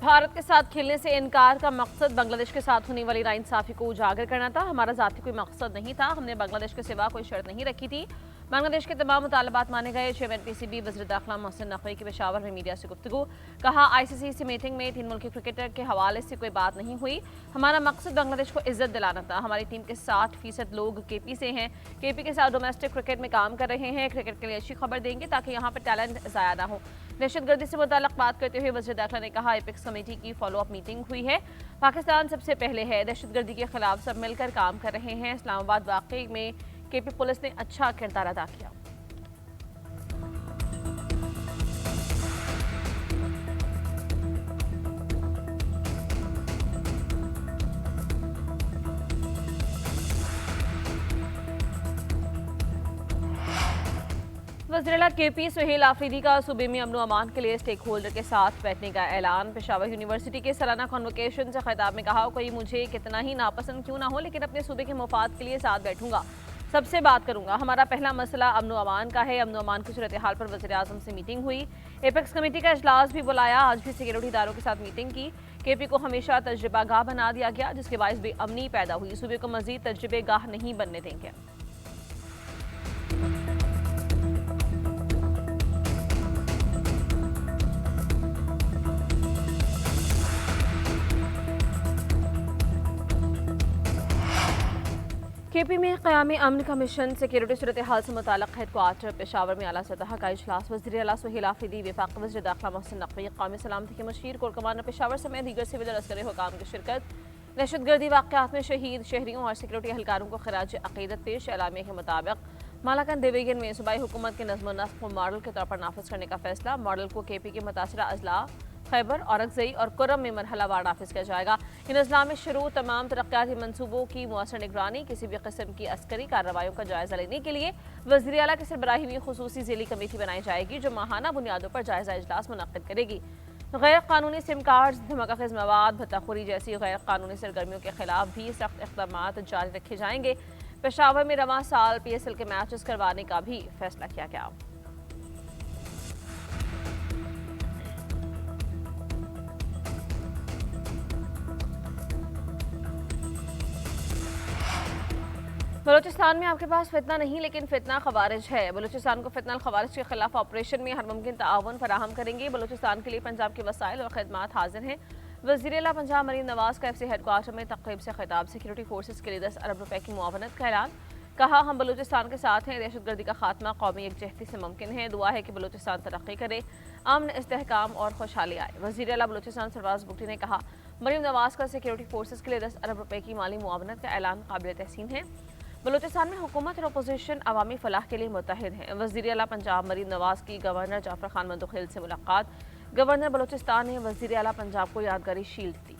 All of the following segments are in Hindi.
भारत के साथ खेलने से इनकार का मकसद बांग्लादेश के साथ होने वाली नाइंसाफी को उजागर करना था। हमारा जाती कोई मकसद नहीं था। हमने बांग्लादेश के सिवा कोई शर्त नहीं रखी थी। बांग्लादेश के तमाम मुतालबात माने गए। चेयरमैन पीसीबी वज़ीर दाखिला मोहसिन नकवी की पेशावर में मीडिया से गुफ्तगू। कहा, आईसीसी मीटिंग में 3 मुल्की क्रिकेटर के हवाले से कोई बात नहीं हुई। हमारा मकसद बांग्लादेश को इज्जत दिलाना था। हमारी टीम के 60% लोग केपी से हैं। केपी के साथ डोमेस्टिक क्रिकेट में काम कर रहे हैं। क्रिकेट के लिए अच्छी खबर देंगे ताकि यहाँ पर टैलेंट ज़ाया ना हो। दहशतगर्दी से मुताल्लिक़ बात करते हुए वज़ीर दाखिला ने कहा, एपेक्स कमेटी की फॉलोअप मीटिंग हुई है। पाकिस्तान सबसे पहले है। दहशतगर्दी के खिलाफ सब मिलकर काम कर रहे हैं। इस्लामाबाद वाकई में केपी पुलिस ने अच्छा किरदार अदा किया। वज़ीर केपी सुहेल आफरीदी का सूबे में अमन अमान के लिए स्टेक होल्डर के साथ बैठने का ऐलान। पेशावर यूनिवर्सिटी के सालाना कॉन्वोकेशन से खिताब में कहा, कोई मुझे कितना ही नापसंद क्यों ना हो, लेकिन अपने सूबे के मुफाद के लिए साथ बैठूंगा, सबसे बात करूंगा। हमारा पहला मसला अमन अमान का है। अमन अमान की सूरत हाल पर वज़ीर आज़म से मीटिंग हुई। एपेक्स कमेटी का इजलास भी बुलाया। आज भी सिक्योरिटी इदारों के साथ मीटिंग की। केपी को हमेशा तजर्बा गाह बना दिया गया, जिसके बायस बेअमनी पैदा हुई। सूबे को मजीद तजर्बे गाह नहीं बनने देंगे। केपी में क़याम अमन कमीशन सिक्योरिटी सूरत हाल से मुताल्लिक़ हेडक्वार्टर पेशावर में आला सतह का इजलास। वज़ीर आला सुहेल आफरीदी, वफाकी वज़ीर दाखिला मोहसिन नकवी, कौमी सलामती के मशीर, कोर कमांडर पेशावर समेत दीगर सिविल और अस्करी हुकाम की शिरकत। दहशतगर्दी वाक़यात में शहीद शहरियों और सिक्योरिटी एहलकारों को खराज अक़ीदत पेश। एलामिया के मुताबिक मालाकन डिवीजन में सूबाई हुकूमत के नज़्म नस्क़ को मॉडल के तौर पर नाफिज करने का फैसला। मॉडल को केपी के मुतासरा अजला खैबर, औरंगज़ई और कुर्रम में मरहलावार नाफिज किया जाएगा। इन अजला में शुरू तमाम तरक्याती मनसूबों की मुअस्सर निगरानी, किसी भी किस्म की अस्करी कार्रवाइयों का जायजा लेने के लिए वज़ीर आला की सरबराही में खुसूसी ज़िली कमेटी बनाई जाएगी, जो माहाना बुनियादों पर जायजा इजलास मुनक़्क़िद करेगी। गैर कानूनी सिम कार्ड, धमाकाखेज़ मवाद, भत्ताखोरी जैसी गैर कानूनी सरगर्मियों के खिलाफ भी सख्त इक़दामात जारी रखे जाएंगे। पेशावर में रवां साल PSL के मैचेस करवाने का भी फैसला किया गया। बलूचिस्तान में आपके पास फितना नहीं, लेकिन फितना खवारिज है। बलूचिस्तान को फितना खवारिज के खिलाफ ऑपरेशन में हर मुमकिन ताउन फराहम करेंगे। बलूचिस्तान के लिए पंजाब के वसाइल और खदमात हाजिर हैं। वज़ीर आला पंजाब मरीम नवाज का FC हेडक्वार्टर में तक़रीब से खिताब। सिक्योरिटी फोर्सेस के लिए 10 अरब रुपए की मुआवनत का ऐलान। कहा, हम बलूचिस्तान के साथ हैं। दहशतगर्दी का खात्मा कौमी यकजहती से मुमकिन है। दुआ है कि बलूचिस्तान तरक्की करे, अमन, इस्तेहकाम और खुशहाली आए। वज़ीर आला बलूचिस्तान सरवाज बुगटी ने कहा, मरीम नवाज का सिक्योरिटी फोर्सेस के लिए 10 अरब रुपए की माली मुआवनत का ऐलान काबिल तहसीन है। बलूचिस्तान में हुकूमत और अपोजिशन अवामी फलाह के लिए मुत्तहिद हैं। वज़ीर आला पंजाब मरीम नवाज की गवर्नर जाफर खान मंदोखेल से मुलाकात। गवर्नर बलूचिस्तान ने वज़ीर आला पंजाब को यादगारी शील्ड दी।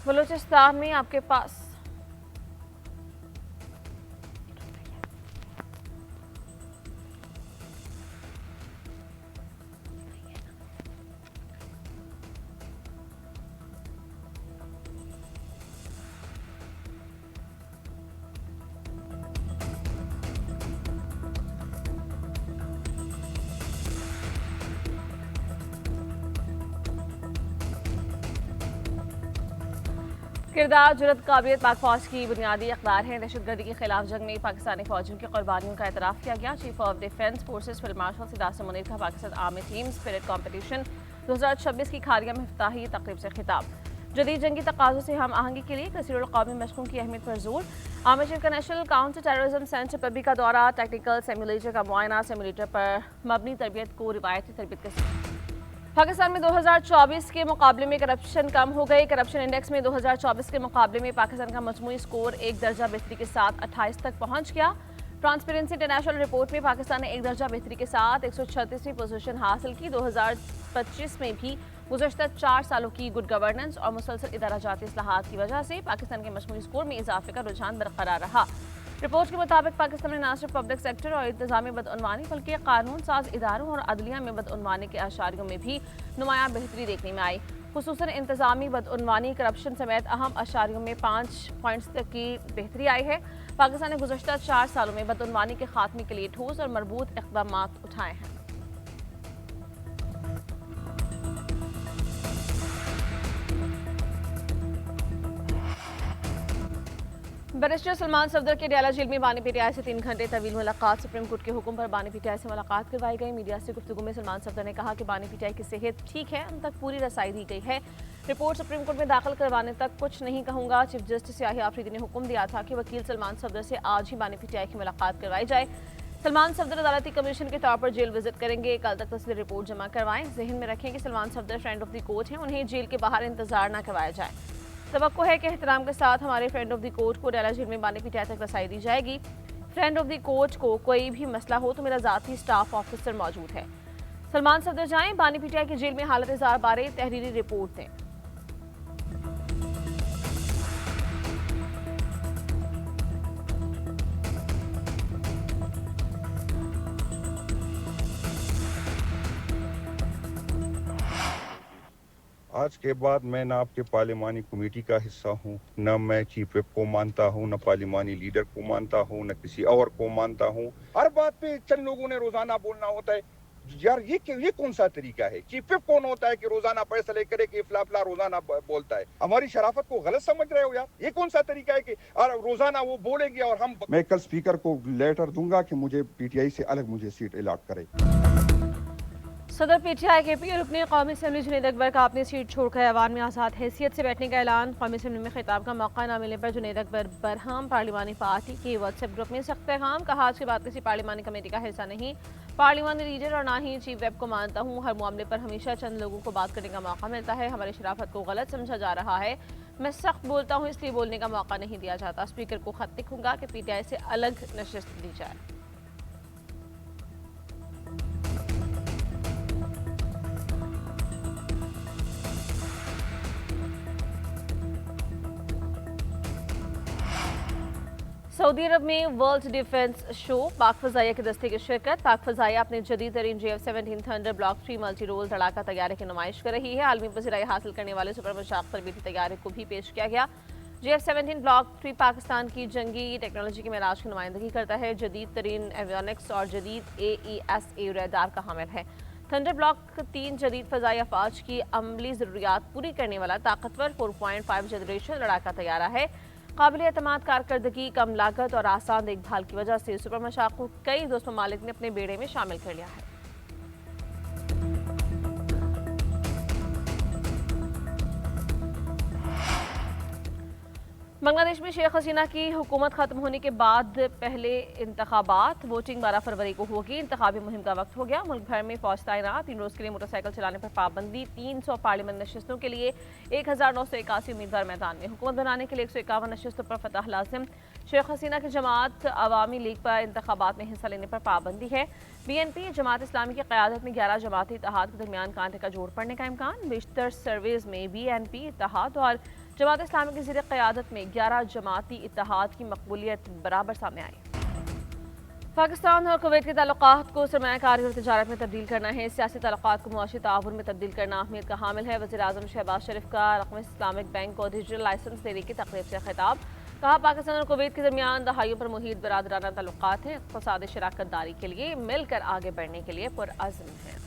बलूचिस्तान में आपके पास किरदार, जुरत, काबिलियत पाक फौज की बुनियादी इक़दार है। दहशतगर्दी के खिलाफ जंग में पाकिस्तानी फौजियों की कुर्बानियों का एतराफ़ किया गया। Chief of defence forces field marshal Syed Munir का Pakistan army team spirit competition 2026 की खारिया में इफ्ताही तक़रीब से खिताब। जदीद जंगी तकाज़ों से हम आहंगी के लिए कसीरुल क़ौमी मशक़ों की अहमियत पर जोर। आर्मी चीफ का नेशनल काउंटर टेररिज्म सेंटर पबी का दौरा। टेक्निकल सिमुलेटर का मुआयना। सिमुलेटर पर मबनी तरबियत को रिवायती तरबियत के पाकिस्तान में 2024 के मुकाबले में करप्शन कम हो गई। करप्शन इंडेक्स में 2024 के मुकाबले में पाकिस्तान का मजमूई स्कोर 1 दर्जा बेहतरी के साथ 28 तक पहुंच गया। ट्रांसपेरेंसी इंटरनेशनल रिपोर्ट में पाकिस्तान ने 1 दर्जा बेहतरी के साथ 136वीं पोजीशन हासिल की। 2025 में भी गुज़श्ता 4 सालों की गुड गवर्नेंस और मुसलसल इदारा जाती इस्लाहात की वजह से पाकिस्तान के मजमूई स्कोर में इजाफे का रुझान बरकरार रहा। रिपोर्ट के मुताबिक पाकिस्तान में न सिर्फ पब्लिक सेक्टर और इंतजामी बदउनवानी बल्कि कानून साज इदारों और अदलिया में बदउनवानी के आशारियों में भी नुमायां बेहतरी देखने में आई। खुसूसन इंतजामी बदउनवानी करप्शन समेत अहम अशारियों में 5 पॉइंट्स तक की बेहतरी आई है। पाकिस्तान ने गुज़श्ता 4 सालों में बदउनवानी के खात्मे के लिए ठोस और मरबूत इक़दाम उठाए हैं। बैरिस्टर सलमान सफदर के डयाला जेल में बानी पीटीआई से 3 घंटे तवील मुलाकात। सुप्रीम कोर्ट के हुक्म पर बानी पीटीआई से मुलाकात करवाई गई। मीडिया से गुफ्तगू में सलमान सफदर ने कहा कि बानी पीटीआई की सेहत ठीक है, उन तक पूरी रसाई दी गई है। रिपोर्ट सुप्रीम कोर्ट में दाखिल करवाने तक कुछ नहीं कहूंगा। चीफ जस्टिस याहिया आफरीदी ने हुक्म दिया था कि वकील सलमान सफदर से आज ही बानी पीटीआई की मुलाकात करवाई जाए। सलमान सफदर अदालती कमीशन के तौर पर जेल विजिट करेंगे। कल तक तस्वीर रिपोर्ट जमा करवाएं। जहन में रखें कि Salman Safdar friend of the court हैं, उन्हें जेल के बाहर इंतजार न करवाया जाए। तवक्को है कि एहतराम के साथ हमारे फ्रेंड ऑफ द कोर्ट को डयाला जेल में बानी पीटीआई तक रसाई दी जाएगी। फ्रेंड ऑफ द कोर्ट को कोई भी मसला हो तो मेरा ज़ाती स्टाफ ऑफिसर मौजूद है। सलमान सफदर जाएं, बानी पीटीआई की जेल में हालत इज़ार बारे तहरीरी रिपोर्ट दें। आज के बाद मैं न आपके पार्लिमानी कमेटी का हिस्सा हूँ, न मैं चीफ विप को मानता हूँ, न पार्लिमानी लीडर को मानता हूँ, न किसी और को मानता हूँ। हर बात पे चंद लोगों ने रोजाना बोलना होता है। यार ये कौन सा तरीका है? चीफ विप कौन होता है कि रोजाना फैसले करे कि फला रोजाना बोलता है? हमारी शराफत को गलत समझ रहे हो यार? ये कौन सा तरीका है कि रोजाना वो बोलेंगे और हम? मैं कल स्पीकर को लेटर दूंगा कि मुझे पीटीआई से अलग मुझे सीट अलॉट करे। सदर पीटीआई के पी रुकने कौमी असम्बली जुनैद अकबर का अपनी सीट छोड़कर ऐवान में आज़ाद हैसियत से बैठने का ऐलान। कौमी असम्बली में खिताब का मौका न मिलने पर जुनैद अकबर बरहम। पार्लिमानी पार्टी के व्हाट्सएप ग्रुप में सख्त पैगाम। कहा आज के बाद किसी पार्लिमानी कमेटी का हिस्सा नहीं, पार्लिमानी लीडर और ना ही चीफ वेब को मानता हूँ। हर मामले पर हमेशा चंद लोगों को बात करने का मौका मिलता है। हमारी शराफत को गलत समझा जा रहा है। मैं सख्त बोलता हूँ, इसलिए बोलने का मौका नहीं दिया जाता। स्पीकर को खत लिखूंगा कि पीटीआई से अलग नशिस्त दी जाए। सऊदी अरब में वर्ल्ड डिफेंस शो, पाक फजाइया के दस्ते की शिरकत। पाक फजाइया अपने जदीद तरीन JF-17 thunder block 3 multi role लड़ाका तैयारे की नुमाइश कर रही है। आलमी पज़ीराई हासिल करने वाले सुपर मशाक तरबीती तैयारे को भी पेश किया गया। JF-17 ब्लॉक 3 पाकिस्तान की जंगी टेक्नोलॉजी के मेराज की नुमाइंदगी करता है। जदीद तरीन एवियोनिक्स और जदीद AESA रडार का हामिल है। थंडर ब्लॉक 3 जदीद फजाई अफवाज की अमली ज़रूरियात पूरी करने वाला ताकतवर 4.5 जनरेशन लड़ाका तैयारा है। काबिल एतमाद कारकर्दगी, कम लागत और आसान देखभाल की वजह से सुपर मशाक को कई दोस्त ममालिक ने अपने बेड़े में शामिल कर लिया है। बांग्लादेश में शेख हसीना की हुकूमत खत्म होने के बाद पहले इंतखाबात। वोटिंग 12 फरवरी को होगी। इंतखाबी मुहिम का वक्त हो गया। मुल्क भर में फौज तैनात। 3 रोज के लिए मोटरसाइकिल चलाने पर पाबंदी। 300 पार्लियामेंट नशिस्तों के लिए 1981 उम्मीदवार मैदान में। हुकूमत बनाने के लिए 151 नशिस्तों पर फतह लाजिम। शेख हसीना की जमात अवामी लीग पर इंतखाबात में हिस्सा लेने पर पाबंदी है। BNP जमात इस्लामी की क़यादत में 11 जमाती इत्तेहाद के दरमियान कांटे का जोड़ पड़ने का इम्कान। बेशतर सर्वेज में BNP इत्तेहाद और जमात इस्लामी की ज़ेर क़यादत में 11 जमाती इत्तेहाद की मकबूलियत बराबर सामने आई। पाकिस्तान और कुवैत के ताल्लुकात को सरमायाकारी और तिजारत में तब्दील करना है। सियासी ताल्लुकात को मुआशी ताउन में तब्दील करना अहमियत का हामिल है। वज़ीर आज़म शहबाज शरीफ का रक़म इस्लामिक बैंक को डिजिटल लाइसेंस देने की तक़रीब से खिताब। कहा पाकिस्तान और कुवैत के दरमियान दहाइयों पर मुहीत बरादराना ताल्लुकात हैं। इक़्तिसादी शराकत दारी के लिए मिलकर आगे बढ़ने के लिए पुरअज़्म हैं।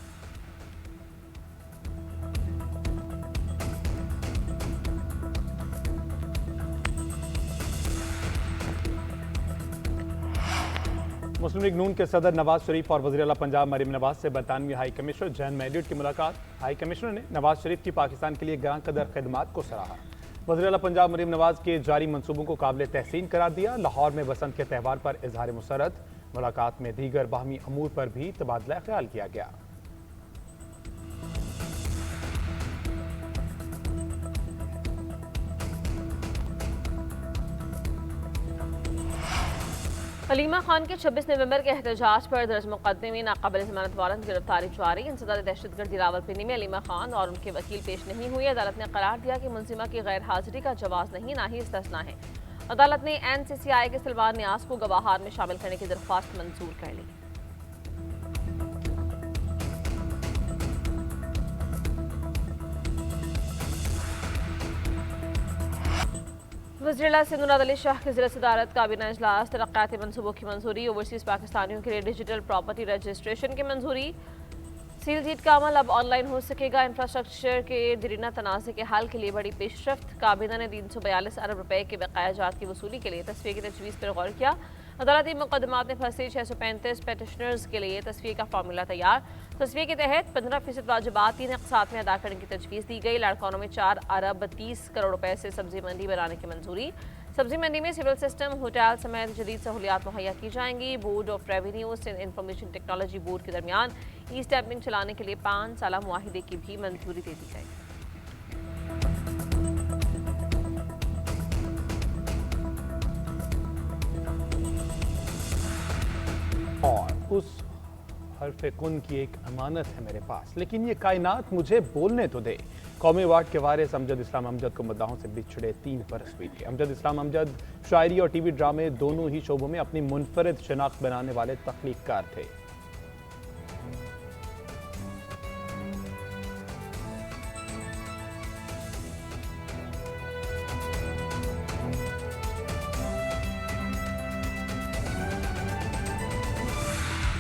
मुस्लिम लीग नून के सदर नवाज शरीफ और वज़ीर आला पंजाब मरीम नवाज से बरतानवी हाई कमिश्नर जैन मैड्रिड की मुलाकात। हाई कमिश्नर ने नवाज शरीफ की पाकिस्तान के लिए ग्रां कदर खिदमात को सराहा। वज़ीर आला पंजाब मरीम नवाज के जारी मंसूबों को काबिल तहसीन करार दिया। लाहौर में बसंत के त्यौहार पर इजहार मुसरत। मुलाकात में दीगर बाहमी अमूर पर भी तबादला ख्याल किया गया। हलीमा खान के 26 नवंबर के एहतजाज पर दर्ज मुकदमे में नाकाबिल जमानत वारंट गिरफ्तारी जारी। इंसदाद दहशतगर्दी रावलपिंडी में हलीमा खान और उनके वकील पेश नहीं हुए। अदालत ने करार दिया कि मुलजिमा की गैर हाजिरी का जवाज नहीं, ना ही इस्तिस्ना है। अदालत ने NCCI के सलमान नियाज को गवाहार में शामिल करने की दरख्वास्त मंजूर कर ली। वज़ीर-ए-आला सिंध मुराद अली शाह की ज़िला सदारत काबीना इजलास, तरक्याती मनसूबों की मंजूरी, ओवरसीज़ पाकिस्तानियों के लिए डिजिटल प्रॉपर्टी रजिस्ट्रेशन की मंजूरी, सील जीट का अमल अब ऑनलाइन हो सकेगा, इंफ्रास्ट्रक्चर के दरीना तनाज़े के हल के लिए बड़ी पेशरफ्त, काबीना ने 342 अरब रुपए के बकाया जात की वसूली के लिए तस्वीर की तजवीज़ पर गौर किया। अदालती मुकदमात में फंसे 635 पेटिशनर्स के लिए तस्वीर का फार्मूला तैयार। तस्वीर के तहत 15% वाजिबात 3 अक़सात में अदा करने की तजवीज़ दी गई। लाड़कानों में 4 अरब 30 करोड़ रुपए से सब्जी मंडी बनाने की मंजूरी। सब्जी मंडी में सिविल सिस्टम, होटल समेत जदीद सहूलियात मुहैया की जाएंगी। Board of revenue and information technology board के दरमियान ई स्टैम्पिंग चलाने के लिए 5 साला मुआहिदे की भी मंजूरी दे दी गई। और उस हर्फ कुन की एक अमानत है मेरे पास, लेकिन ये कायनात मुझे बोलने तो दे। कौमी अवार्ड के वारिस अमजद इस्लाम अमजद को मुद्दाहों से बिछड़े 3 बरस बीते। अमजद इस्लाम अमजद शायरी और टीवी ड्रामे दोनों ही शोबों में अपनी मुनफरिद शनाख्त बनाने वाले तख्लीककार थे।